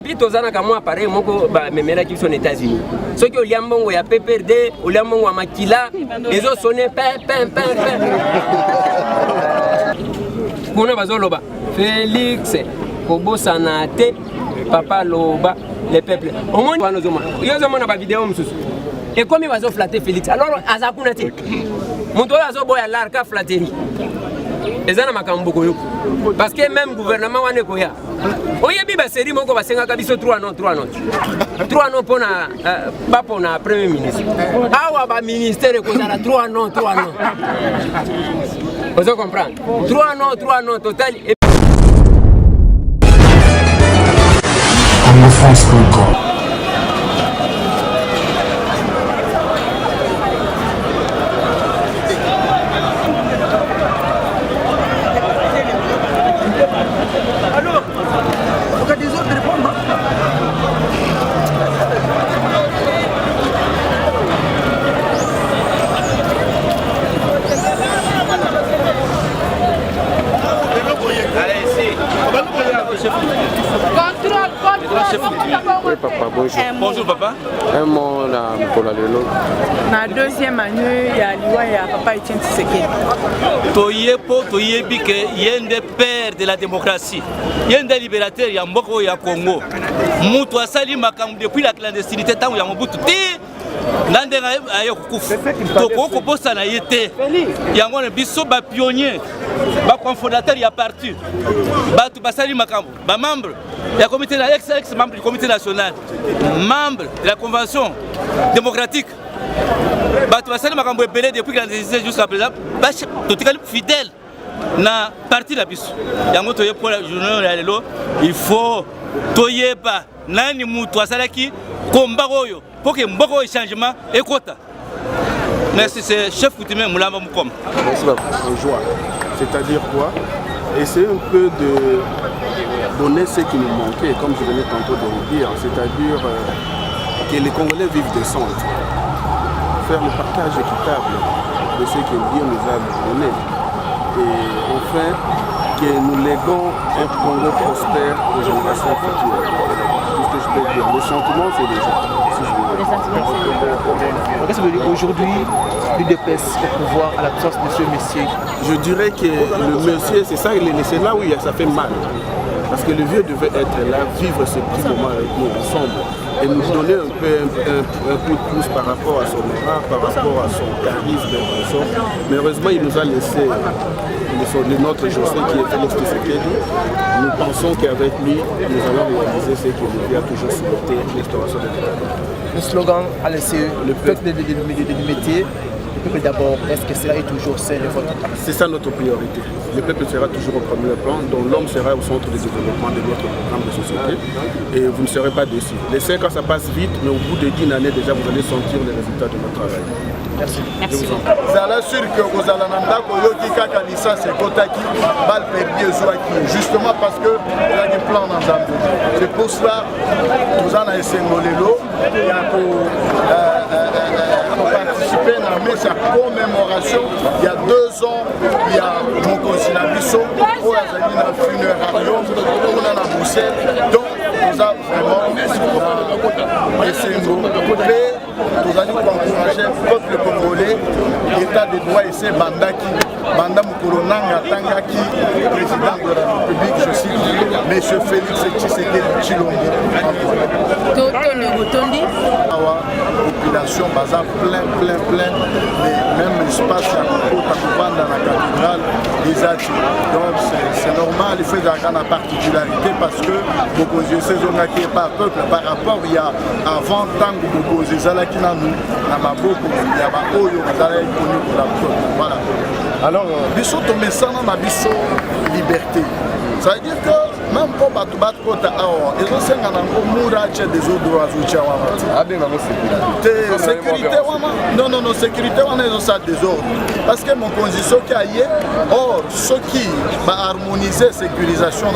Puis tozana kama appareil moko ba memela qui sont aux États-Unis. Ceux qui ont mbongo ya PPRD, ou mbongo ya Makila, ils ont sonné pin. Kuna bazoloba Félix Kobosana te papa loba les peuples. Au moins ils ont montré ba vidéo msusu. Et comme ils vont flatter Félix, alors azakuna te. Monto azo boya larka flatterie. Ezana makambo koyo. Parce que même gouvernement wane koya. Oyebi ba série moko basenga kabiso 3 non. 3 non pona ba pona premier ministre. Awa ba ministère ko zala 3 non. Vous comprenez? 3 non total. Oui, papa, bonjour. Bonjour, papa. Un mot pour la Lelo. La deuxième année, il y a Liwa et papa Etienne Tshisekedi. Toyepo, toyebi que yende père de la démocratie. Yende libérateur ya mboko ya Congo. Mutu asali makambo depuis la clandestinité tango ya Mobutu. Nandenga ayo kukufa. Toko kobosa na yete. Yango na biso ba pionnier, ba cofondateur ya parti. Batu basali makambo, ba membre ya comité ex-membre du comité national, membre de la convention démocratique. Batu basali makambo ebele depuis la clandestinité jusqu'à présent, ba totikali fidèle na parti la biso. Yango toye pour la journée ya lelo, il faut toyeba nani mutu asalaki combat oyo pour que mboko ait changement et quota. Merci, c'est chef coutumier Moulamba Moukom. Merci beaucoup. Joie. C'est-à-dire quoi? Essayer un peu de donner ce qui nous manquait, comme je venais tantôt de le dire, c'est-à-dire que les Congolais vivent de centre. Faire le partage équitable de ce que Dieu nous a donné. Et enfin, que nous léguons un Congo prospère aux générations futures. Tout ce que je peux dire. Le sentiment, c'est déjà. Qu'est-ce que vous dites aujourd'hui, l'UDPS au pouvoir à l'absence de ce monsieur? Je dirais que le monsieur, c'est ça, c'est là où ça fait mal. Parce que le vieux devait être là, vivre ce petit moment avec nous ensemble et nous donner un peu un coup de pouce par rapport à son aura, par rapport à son charisme. Mais heureusement, il nous a laissé notre José qui est Félix Tshisekedi. Nous pensons qu'avec lui, nous allons réaliser ce que lui a toujours souhaité, l'instauration de l'État. Le slogan a laissé le peuple du métier. Le peuple d'abord, est-ce que cela est toujours celle de votre part? C'est ça notre priorité. Le peuple sera toujours au premier plan, dont l'homme sera au centre du développement de notre programme de société. Et vous ne serez pas déçus. Les 5 ans, ça passe vite, mais au bout de 10 années, déjà, vous allez sentir les résultats de notre travail. Merci. Merci beaucoup. C'est sûr que vous allez en licence et Kotaki, balle perdue justement parce que il y a des plans dans le. C'est pour cela que nous avons essayé pour participer à la messe à commémoration. Il y a 2 ans, il y a mon conseiller Nabiso, pour la funérarium, pour la Bruxelles. Donc, nous avons vraiment essayé nous allons encourager le peuple congolais, l'état de droit et c'est Bandaki, Banda Moukolonanga Tangaki, président de la République, je cite, M. Félix Tshisekedi Tshilombo. Population baza plein, mais même l'espace à dans la cathédrale des Ati. Donc c'est normal, il fait la particularité parce que beaucoup de ces zones qui n'est pas peuple par rapport il y a avant tant que beaucoup de gens qui n'ont pas beaucoup, il y a pas connu pour la peuple. Voilà. Alors, biso tombe ça dans biso liberté. Ça veut dire que même pour battre contre Awa, ils ont 5 ans pour mourir des autres droits sécurité. Non, sécurité, on est dans ça désordre. Parce que mon condition qui a hier, or, ce qui va harmoniser la sécurisation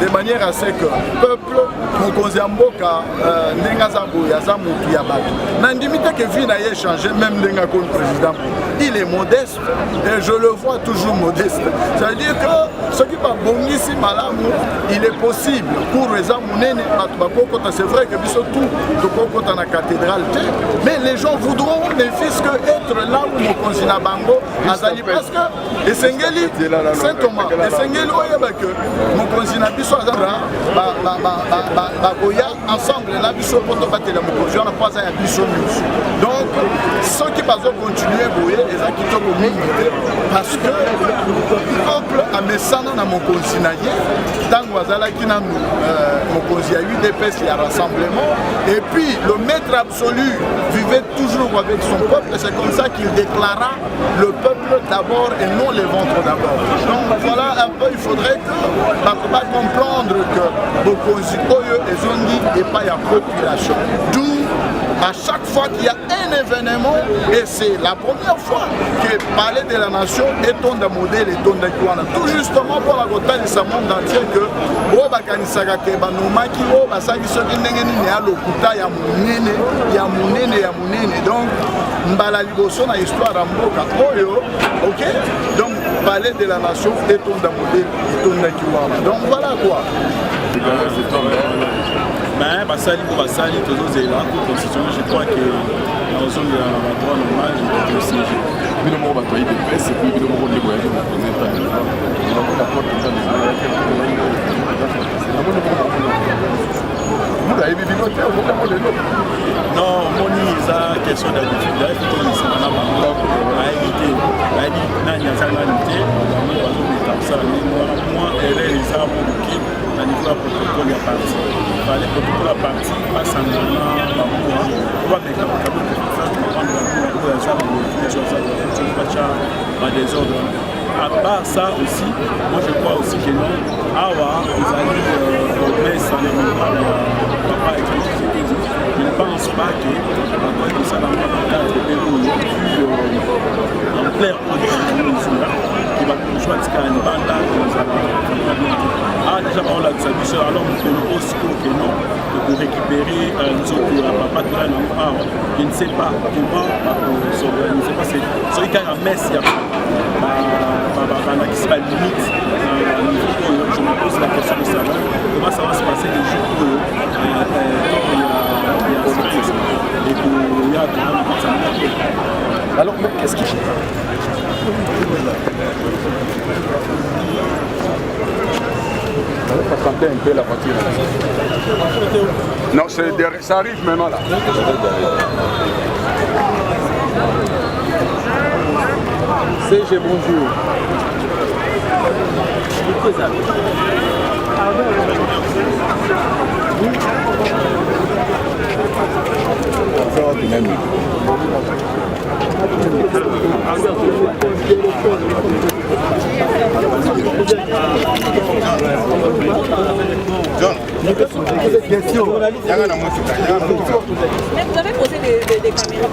de manière à ce que le peuple, mon condiamboka, Nengazabu, Yazamu, Yabatu, n'indimité que vie n'a changé, même Nenga-Kon président. Il est modeste et je le vois toujours modeste. Ça veut dire que ce qui va bon ici, Malamou, il est possible pour les Amounènes, c'est vrai que tout dans la cathédrale, mais les gens voudront ne fût-ce que être là où mon consulat Bango Azali parce que et Sengeli Saint Thomas et Sengeli que mon consulat Bisso Azara Bagoya ensemble là Bisso pour battre la mokosi on a pas à Bisso donc ceux qui vont continuer boyer les gens qui sont parce que le peuple a messana na mon consulat tango azala qui na mon consulat UDPS il y a rassemblement et puis le maître absolu vivait toujours avec son peuple et c'est comme ça qu'il déclara le peuple d'abord et non les ventres d'abord. Donc voilà un peu, il faudrait que va comprendre que Bokonzi Oyo et Zondi n'est pas la population. D'où à chaque fois qu'il y a un événement, et c'est la première fois que parler de la nation est ton modèle et ton d'équana. Tout justement pour la côté de ce monde entier que Obakanisaka Kebanomaki, Obasaki Sokinengeni, Lokuta, Yamunene. Donc, Mbala Liboso na histoire à Mboka Oyo, ok? Donc, parler de la nation est ton modèle et ton d'équana. Donc voilà quoi. Mais basali pour basali tous les la constitution je crois que dans zone de la droit normal je aussi mais le mot bataille de paix c'est plus le mot de voyage non moni ça question d'habitude là il faut que ça n'a pas à éviter à dire nani ça n'a pas ça moi elle est les arbres qui à niveau la protocole ya parti les protocole la parti passe en la on va mettre un tableau de faire on des ordres. À part ça aussi, moi je crois aussi que non, Awa, ils allaient mettre ça les papa et je ne pense pas que ça va en clair qui va jouer à déjà on l'a dit alors nous aussi que non pour récupérer nous autres papa de la je ne sais pas comment s'organiser parce que celui qui a la messe qui sera limite je me pose la question de savoir comment ça va se passer les jours où il y a stress et qu'il y a alors mais qu'est-ce qui on va tenter un peu la voiture. Non, ça arrive maintenant là. CG, bonjour. John, mais vous avez posé des caméras.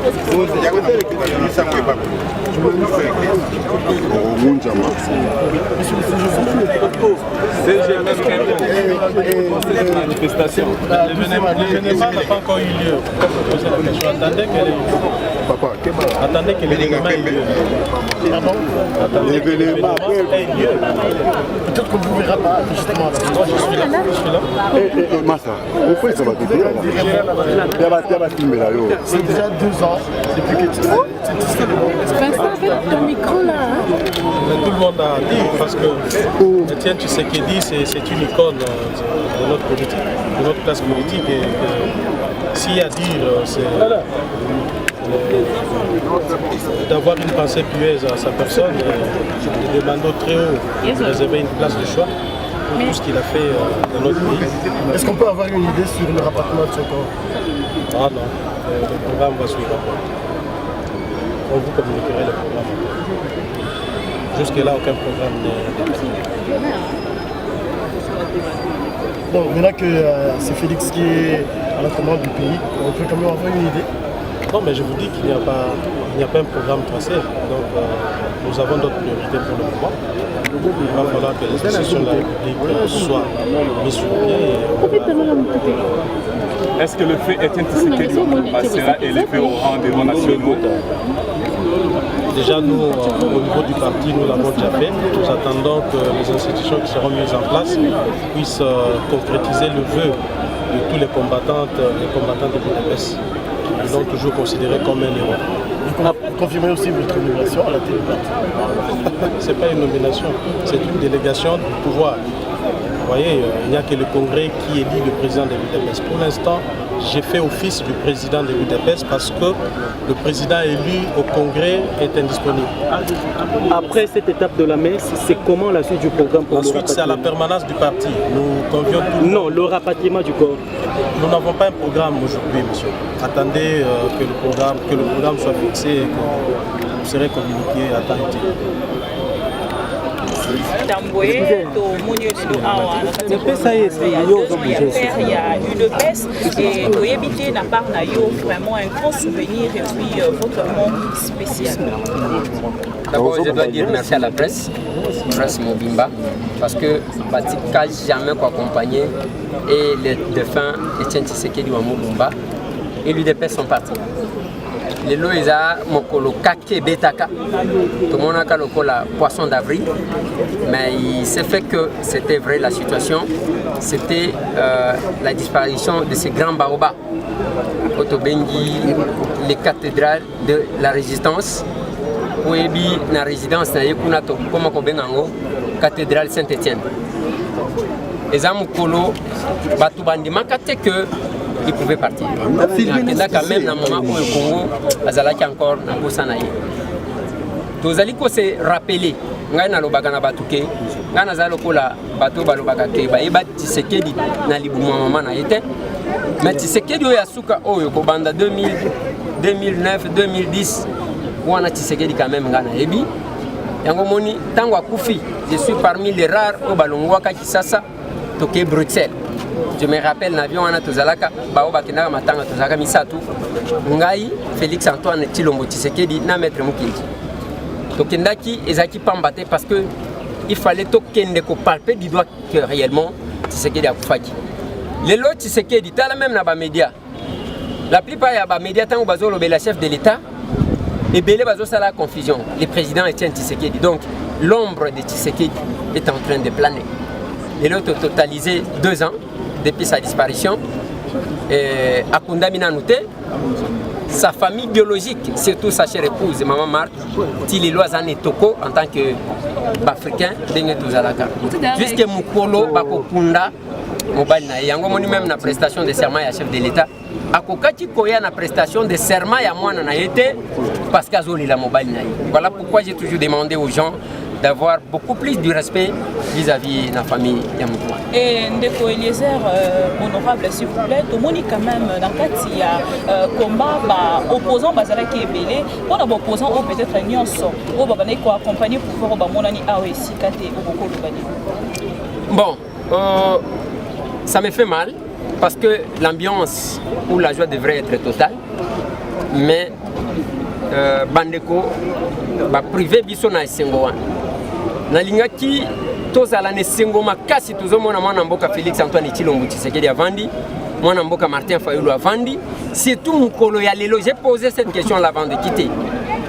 L'événement n'a pas encore eu lieu. Attendez que l'événement ait lieu. L'événement ait lieu. Peut-être qu'on ne vous verra pas, justement. Moi, je suis là. Massa, pourquoi ça va te dire? C'est déjà 2 ans depuis que tu fais Vincent, avec ton micro là. Tout le monde a dit, parce que Etienne Tshisekedi, c'est une icône de notre politique, de notre classe politique. Et s'il y a à dire, c'est d'avoir une pensée pieuse à sa personne, de demander très haut de réserver une place de choix pour tout ce qu'il a fait dans notre pays. Est-ce qu'on peut avoir une idée sur le rapatriement de son corps? Ah non, le programme va suivre. On vous communiquerait le programme. Jusque-là, aucun programme n'est défini. Bon, maintenant que c'est Félix qui est à la commande du pays, on peut quand même avoir une idée? Non, mais je vous dis qu'il n'y a pas un programme tracé. Donc, nous avons d'autres priorités pour le moment. Il va falloir que les institutions de la République soient mises sur pied. Est-ce que le fait Etienne Tshisekedi passera élevé au rang des non nationaux? Déjà, nous, au niveau du parti, nous l'avons déjà fait. Nous attendons que les institutions qui seront mises en place puissent concrétiser le vœu de tous les combattants de Budapest. Ils l'ont toujours considéré comme un héros. Vous confirmez aussi votre nomination à la télé du parti? Ce n'est pas une nomination, c'est une délégation du pouvoir. Vous voyez, il n'y a que le Congrès qui élit le président de Budapest. Pour l'instant, j'ai fait office du président de Budapest parce que le président élu au Congrès est indisponible. Après cette étape de la messe, c'est comment la suite du programme pour la suite, c'est à la permanence du parti. Nous convions tout. Non, le rapatriement du corps. Nous n'avons pas un programme aujourd'hui, monsieur. Attendez que le programme soit fixé et que vous serez communiqué à temps utile. Tamboé, Tomonio Awa, il y a eu de baisse et vous évitez la part vraiment un grand souvenir et puis votre monde spécial. D'abord, je dois dire merci à la presse Mobimba, parce que Batika jamais accompagné et les défunts Etienne Tshisekedi Mobimba et l'UDP sont partis. Les lois ont mokolo kake betaka, tout le monde a le poisson d'avril, mais il s'est fait que c'était vrai la situation, c'était la disparition de ces grands baobabs, Kotobengi, les cathédrales de la résistance, Ouebi na résidence na Yekunato, comme Kobengango, cathédrale Saint-Étienne. Et ça mokolo batubandi makate que il pouvait partir. Là quand même dans le moment où le Congo azalaki encore na bosanaye. Tozali ko se rappeler ngai na lobaka na batuke ngai na zalo kola bato balobaka ke ba yeba Tshisekedi na libuma mama na yete. Mais Tshisekedi oyo asuka oyo ko banda 2009 2010 wana Tshisekedi quand même ngai na yebi. Yango moni tango akufi, je suis parmi les rares au balongwaka Kisasa toke Bruxelles. Je me rappelle l'avion à Tozalaka, Baoba Kenara Matanga Tozaka Misatu, Ngai, Félix Antoine Tshilombo Tshisekedi, na maître Mukindi. Tokendaki et Zaki Pambate parce que il fallait tokende ko palper du doigt que réellement Tshisekedi a Koufaki. Les lots Tshisekedi, t'as la même na ba média. La plupart ya ba média tant bazo lobe la chef de l'État et belé bazo ça la confusion. Le président Etienne Tshisekedi. Donc l'ombre de Tshisekedi est en train de planer. Les lots ont totalisé 2 ans. Depuis sa disparition, Akunda Minanoute, sa famille biologique, surtout sa chère épouse, Maman Marthe, Tililo Azane Toko, en tant qu'Africain, Dengue Touzalaka. Jusqu'à Mukolo, Bakokunda, Mobile Naï, Yango Moni même la prestation de serment à chef de l'État. Akokati Koya na prestation de serment à moi na été parce qu'Azoli la Mobile Naï. Voilà pourquoi j'ai toujours demandé aux gens d'avoir beaucoup plus de respect vis-à-vis de la famille Yamoukou. Et Ndeko Eliezer, honorable s'il vous plaît, tout le monde quand même dans le cas il y a combat opposant Bazala qui est belé, pour les opposants ou peut-être Nyons, ou Babane qui accompagné pour voir Bamonani Aoesi Kate ou Boko Lubani. Bon, ça me fait mal parce que l'ambiance ou la joie devrait être totale, mais Bandeko va priver Bissona et Sengoan. Nalingaki tozala ne sengo makasi tozomona mwana mboka Félix Antoine Tshilombo Tshisekedi avandi mwana mboka Martin Fayulu avandi surtout mukolo ya lelo. J'ai posé cette question là avant de quitter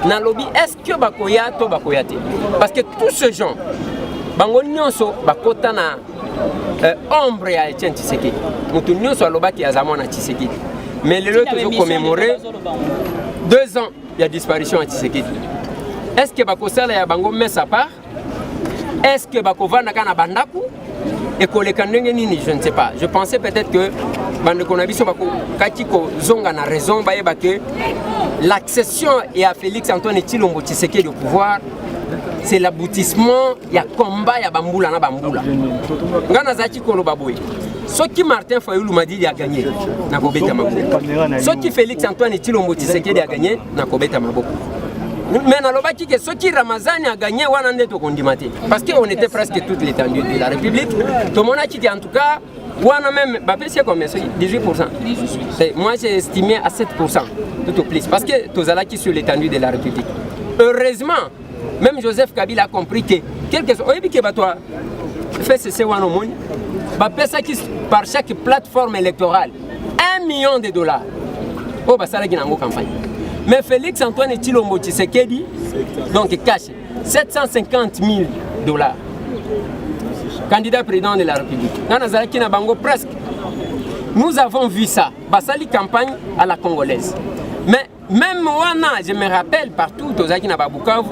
na lobby, est-ce que bakoya to bakoyate parce que tous ces gens bango nyonso bakota na ombre ya Etienne Tshisekedi mutu nyonso alobaki azamona Tshisekedi mais lelo tozo commémorer 2 ans ya disparition ya Tshisekedi. Est-ce que bakosala ya bango messe à part? Est-ce que Bakovana kana bandaku et koleka ndenge nini, je ne sais pas. Je pensais peut-être que bandeko na biso bako katiko zonga na raison bayeba que l'accession à Félix Antoine Tshilombo Tshisekedi au pouvoir c'est l'aboutissement ya combat ya bambula na bambula. Ngana zaki koloba boy. Ce qui Martin Fayulu m'a dit a gagné na kobeta maboko. Ce qui Félix Antoine Tshilombo Tshisekedi a gagné na kobeta maboko. Mais nalobaki que ceux qui Ramazani a gagné wanande to kondimate parce qu'on était presque toute l'étendue de la République. Tout le monde a dit en tout cas wana même c'est combien 18%. Moi j'ai estimé à 7% tout au plus parce que tozalaki sur l'étendue de la République. Heureusement même Joseph Kabila a compris que quelque chose oyebi ke batwa fait cesser wana moni qui par chaque plateforme électorale $1 million. Oh basala ki nango campagne. Mais Félix Antoine Tshilombo Tshisekedi, donc cash, 750 000 $. Candidat président de la République. Dans Nazaraki Nabango, presque. Nous avons vu ça. Basali campagne à la congolaise. Mais même moi, je me rappelle partout, Tozaki Nababukavu,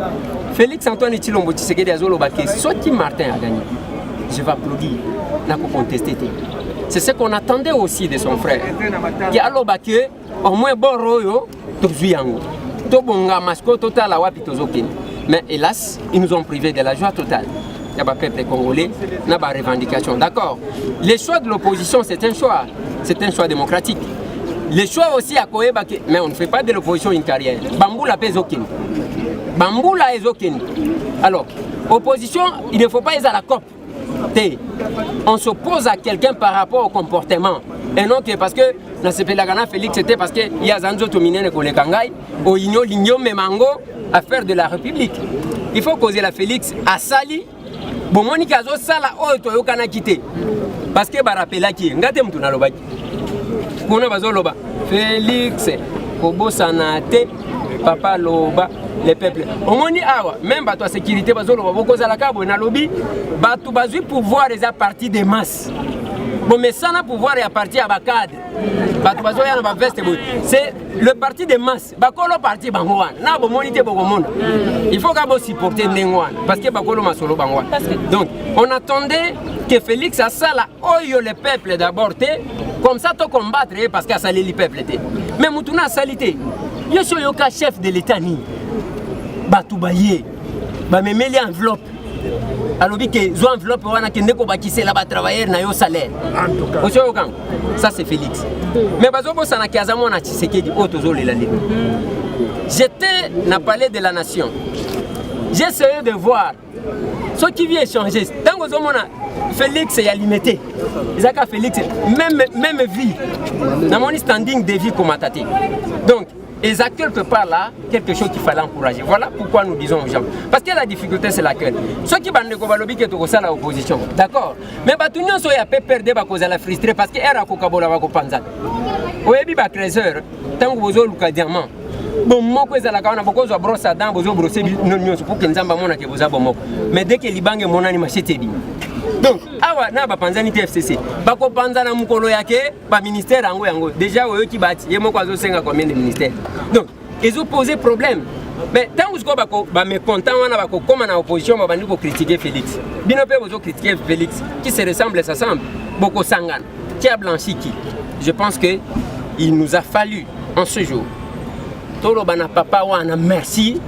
Félix Antoine Tshilombo Tshisekedi Azolo Baké, Soti Martin a gagné. Je vais applaudir. N'a pas contesté. C'est ce qu'on attendait aussi de son frère. Qui a l'obaké, au moins bon royo, Tozuyango. Tobonga Masko total à Wapi Tozokin. Mais hélas, ils nous ont privés de la joie totale. Il y a pas peuple congolais, il n'y a pas de revendication. D'accord. Les choix de l'opposition, c'est un choix. C'est un choix démocratique. Les choix aussi à Koeba, mais on ne fait pas de l'opposition une carrière. Bamboula Pezokin. Bamboula Ezokin. Alors, opposition, il ne faut pas être à la COP. On s'oppose à quelqu'un par rapport au comportement. Et non que parce que dans ce Pelagana Félix, c'était parce qu'il y a Zanzo Tominen et Kolekangai, au Igno, Ligno, Memango, à faire de la République. Il faut causer la Félix à Sali. Bon, Monika Zo Sala, oh, Toyo Kana quitté. Parce que Barapela qui est, Ngate Mutuna Lobaki. Kuna Bazo Loba. Félix, Kobo Sanate, Papa Loba. Les peuples. Au moins, même la sécurité, beaucoup de la na lobby, batu bazui pouvoir les partis des masses. Bon, mais ça n'a pouvoir et à partir à Bakad. C'est le parti des masses. Bakolo parti Bangouan. Na bon monité beaucoup monde. Il faut qu'on supporter Ndengouan parce que Bakolo Masolo Bangouan. Donc, on attendait que Félix a ça là, oyo le peuple d'abord comme ça to combattre parce qu'il a salé le peuple. Mais Moutouna a salité. Yo suis yoka chef de l'État ni. Batoubaye, bah me mêler enveloppe. Alors que zo enveloppe wana kende ko bakise là ba travailler na yo salaire. En tout cas, ça c'est Félix. Mais bazo bo sana kiazamo na Tshisekedi otozo lela lelo. J'étais na palais de la nation. J'ai essayé de voir ce qui vient changer. Tant que zomona Félix est limité. Isaka Félix même vie. Na mon standing de vie comme attaqué. Donc et ça quelque part là, quelque chose qu'il fallait encourager. Voilà pourquoi nous disons aux gens. Parce que la difficulté c'est laquelle. Ceux qui bandent ko balobi que to ça la opposition. D'accord. Mais batunyo so ya pe perdre ba cause la frustré parce que era ko kabola ba ko panza. Oyebi ba 13h, tango bozo luka diamant. Bon moko ezala ka na boko zo brosse à dents bozo brosser non pour que nzamba mona ke boza bomoko. Mais dès que libange monani machete di. Donc, awa na ba panzani TFCC. Ba ko panza na mukolo yake ba ministère yango. Déjà oyo ki bati yemo kwa zo senga combien de ministères. Donc, ils ont posé problème. Mais tant que ba mécontent wana ba ko comme na opposition ba bandi ko critiquer Félix. Bino pe bozo critiquer Félix qui se ressemble s'assemble. Boko Sangana qui a blanchi qui. Je pense que il nous a fallu en ce jour. Tolo bana papa wana merci.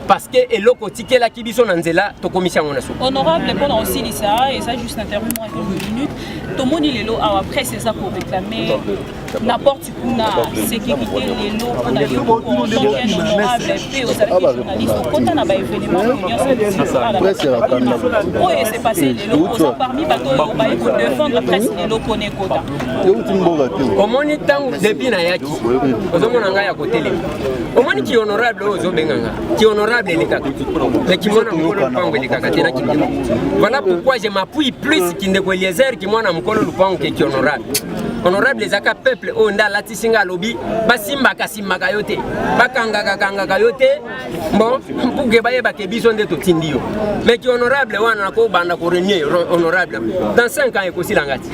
Parce que eloko tike la kibiso nanzela to commission monaso. Honorable, pendant aussi l'ISA et ça juste intervenu à quelques minutes. Tomoni lelo après c'est ça pour réclamer n'importe quoi sécurité lelo on a eu en tant qu'honorable fait aux journalistes quand on a ba événement l'union sociale. Oh et c'est passé lelo parmi bato ba pour défendre presse lelo connaît kota. Au moni tango depuis na yaki. Ozomona nga ya kotele. Au moni ki honorable ozo benganga. Ki honorable voilà pourquoi je m'appuie plus Kindeko Eliezer qui mwana mukolo lupango qui honorable. Honorable les aka peuple onda latisinga lobby basimba kasimaka yote bakanga yote bon pour que baye bakebiso nde to tindio mais qui honorable wana ko banda ko renier honorable dans 5 ans ekosi langati.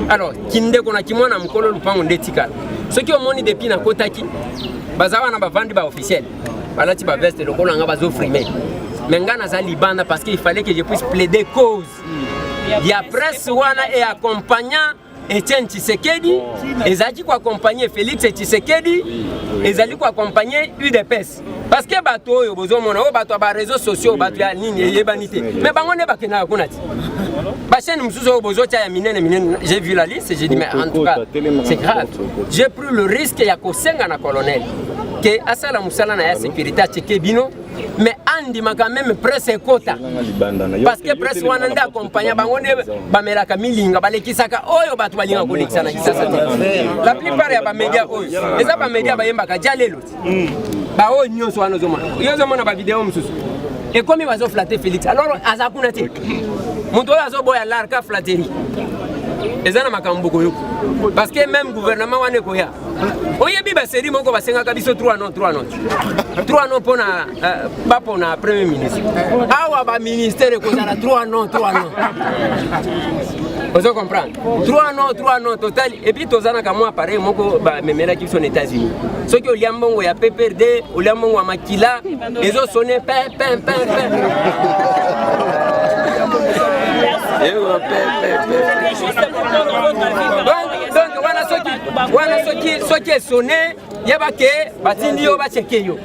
Alors Kindeko na kimwana mukolo lupango ndetika ceux qui ont moni depuis na kotaki bazawa na bavandi ba officiel. Voilà, tu vas veste le colon va s'offrir. Mais ngana za libanda parce qu'il fallait que je puisse plaider cause. Il y a presse wana et accompagnant Etienne Tshisekedi, et Zaki ko accompagner Félix Tshisekedi, et Zali ko accompagner UDPS. Parce que bato yo bozo mona o bato ba réseaux sociaux bato ya nini yebanité. Mais bango ne bakena kunati. Ba chaîne musuzo bozo tia ya minene j'ai vu la liste et j'ai dit mais en tout cas c'est grave. J'ai pris le risque ya ko senga na colonel. Que asala musala na ya sécurité tcheke bino mais andi maka même presse kota parce que presse wana nda accompagner bango ne ba melaka milinga balekisaka oyo batu balinga kolekisa na kisasa la plupart ya ba média oyo eza ba média ba yembaka jalelo ba oyo nyonso wana zomona ba vidéo mususu et comme bazo flatter Félix alors azakuna te muto azo boya larka flatterie ezana makambo koyo parce que même gouvernement wane koya oyebi ba série moko basengaka biso 3 non pona premier ministre awa ba ministère kozala 3 non vous comprenez 3 non total et puis tozana ka moi pareil moko ba memela ki son États-Unis soki oliambongo ya PPRD oliambongo ya makila ezo sonner pen donc voilà soki sonné yabake batindi yo bacheke yo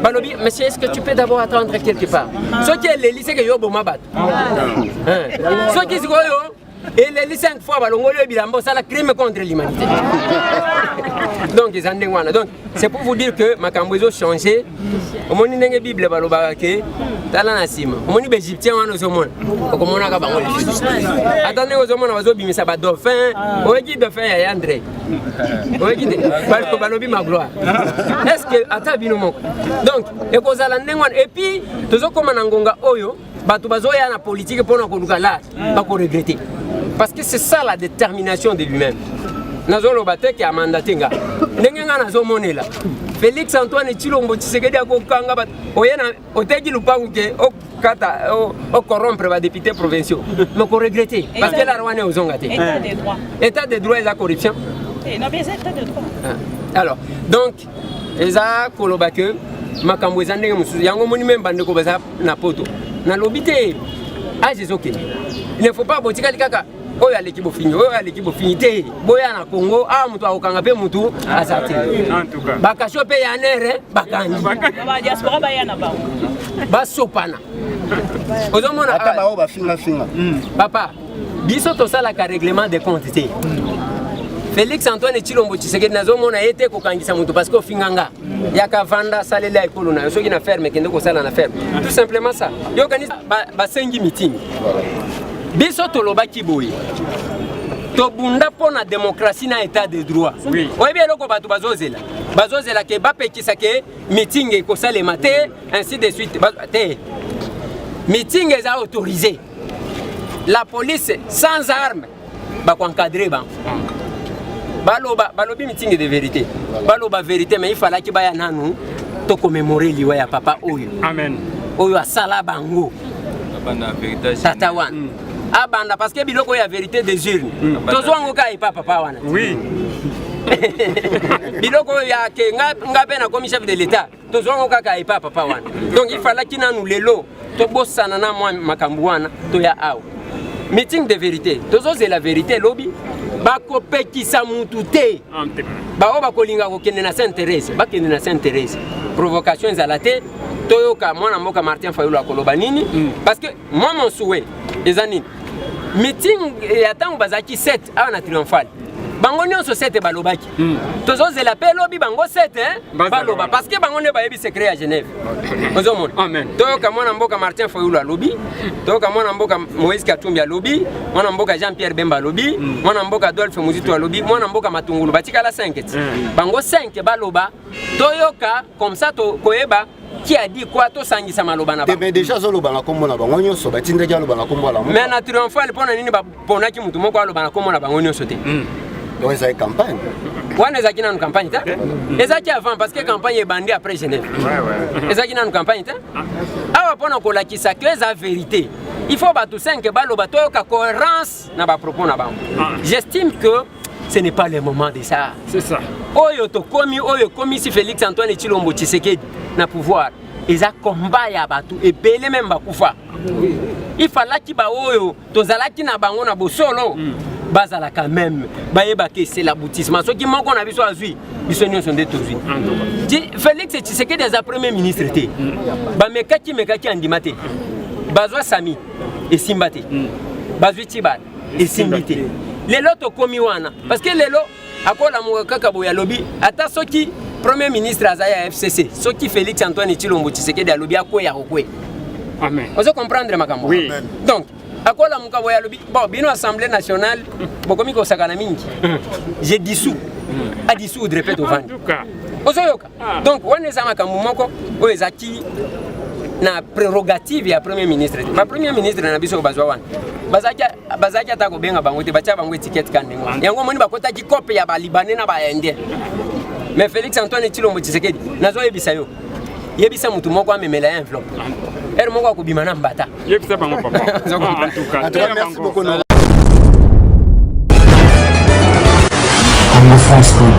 balobi monsieur est-ce que tu peux d'abord attendre quelque part soki les lycées que yo boma bat soki sikoyo et les lycées 5 fois balongolo bilambo ça la crime contre l'humanité donc ils en donc c'est pour vous dire que makambo ezo changer omoni ndenge bible balobaka ke tala na sima omoni ba égyptien wana ozomona okomona ka bango attendez ozomona bazobimisa ba dauphin oyebi dauphin ya André oyebi de balobi ma gloire est-ce que ata bino moko donc ekozala ndenge wana et puis tozokoma na ngonga oyo bato bazoya na politique pona koluka la bako regretter parce que c'est ça la détermination de lui-même nazolo bateke a mandaté nga ndenge nga nazomonela Félix Antoine Tshilombo Tshisekedi akokanga bat oyena oteki lupangu ke okata o corrompre ba députés provinciaux mais ko regretter parce que la rwanda ozonga te état de droit et la corruption non bien état de droit alors donc eza koloba que makambo eza ndenge mususu yango moni même bande ko baza na poto na lobité ajezoke il ne faut pas botika likaka oyo aleki bofinyi te boya na Congo mutu akokanga pe mutu azate bakasho pe ya nere bakangi ba diaspora ba yana ba basopana ozomona ata bao bafinga papa biso tosala ka règlement de compte te Félix Antoine Tshilombo Tshisekedi nazomona ete kokangisa mutu parce que ofinganga yaka vanda salela ekolo na soki na ferme kende ko sala na ferme tout simplement ça yo kanisa ba sengi meeting biso tolobaki boye tobunda pona démocratie na état de droit oyebi eloko bato bazozela ke bapekisa ke meeting ekosalema te ainsi de suite te meeting eza autorisé la police sans armes bakoencadrer bango balobi meeting de vérité baloba vérité mais il fallait que baya nanu to commémorer liwa ya papa oyo amen oyo asala bango tata wana abanda parce que biloko ya vérité des urnes tozwango ka epa papa wana oui biloko ya ke ngabe na comme chef de l'état tozwango ka epa papa wana donc il fallait que nanu lelo to bosana na mwa makambu wana to ya awa meeting de vérité tozoze la vérité lobi bakopekisa mutu te bao bakolinga kokende na Saint-Thérèse bakende na Saint-Thérèse provocation ezala te toyoka mwana mboka Martin Fayulu akoloba nini parce que moi mon souhait ezanini meeting ya tango bazaki 7 ana triomphal bango nyonso 7 balobaki tozozela pe lobi bango 7 baloba parce que bango ne bayebi secret à Genève ozomona amen toyoka mwana mboka Martin Fayulu alobi toyoka mwana mboka Moïse Katumbi alobi mwana mboka Jean-Pierre Bemba alobi mwana mboka Adolphe Muzito alobi mwana mboka Matungulu batika la 5 bango 5 baloba toyoka comme ça to koyeba qui a dit quoi to sangisa maloba na ba mais déjà zoloba na kombo na bango nyonso batindaki aloba na kombo la mais na triomphal pona nini ba ponaki mutu moko aloba na kombo na bango nyonso te donc ça est campagne wana ezaki nanu campagne te ezaki avant parce que campagne ebandi après Genève ezaki nanu campagne te awa pona kolakisa que eza vérité il faut bato 5 baloba toyoka cohérence na ba propos na bango j'estime que ce n'est pas le moment de ça c'est ça oyo komi si Félix Antoine Tshilombo Tshisekedi na pouvoir eza combat ya bato ebele même bakufa il fallait ki ba oyo tozalaki na bango na bosolo bazala quand même bayeba ke c'est l'aboutissement soki moko na biso azui biso nyonso nde tozui Félix Tshisekedi eza premier ministre te bamekaki andima te bazwa Sami esimba te bazwi Tshibala esimbi te lelo tokomi wana parce que lelo akola mo kaka boya lobi ata soki premier ministre azaya FCC soki Félix Antoine Tshilombo Tshisekedi alobi akoya kokwe amen ozo comprendre makambo oui. Donc akola mukabo ya lobi bon bino assemblée nationale bokomi ko sakana mingi j'ai dissous a dissoudre répète au vent ozo yoka donc wana za makambo moko oyezaki na prérogative ya premier ministre. Ba premier ministre na biso bazwa wana. Bazaki atako benga bango te bacha bango étiquette kandengo. Yango moni bakota ki copie ya ba libanais na ba indien. Mais Félix Antoine Tshilombo Tshisekedi nazo yebisa yo. Yebisa mutu moko amemela enveloppe. Er moko akobima na mbata. Yebisa bango papa. En tout cas, merci beaucoup. France.com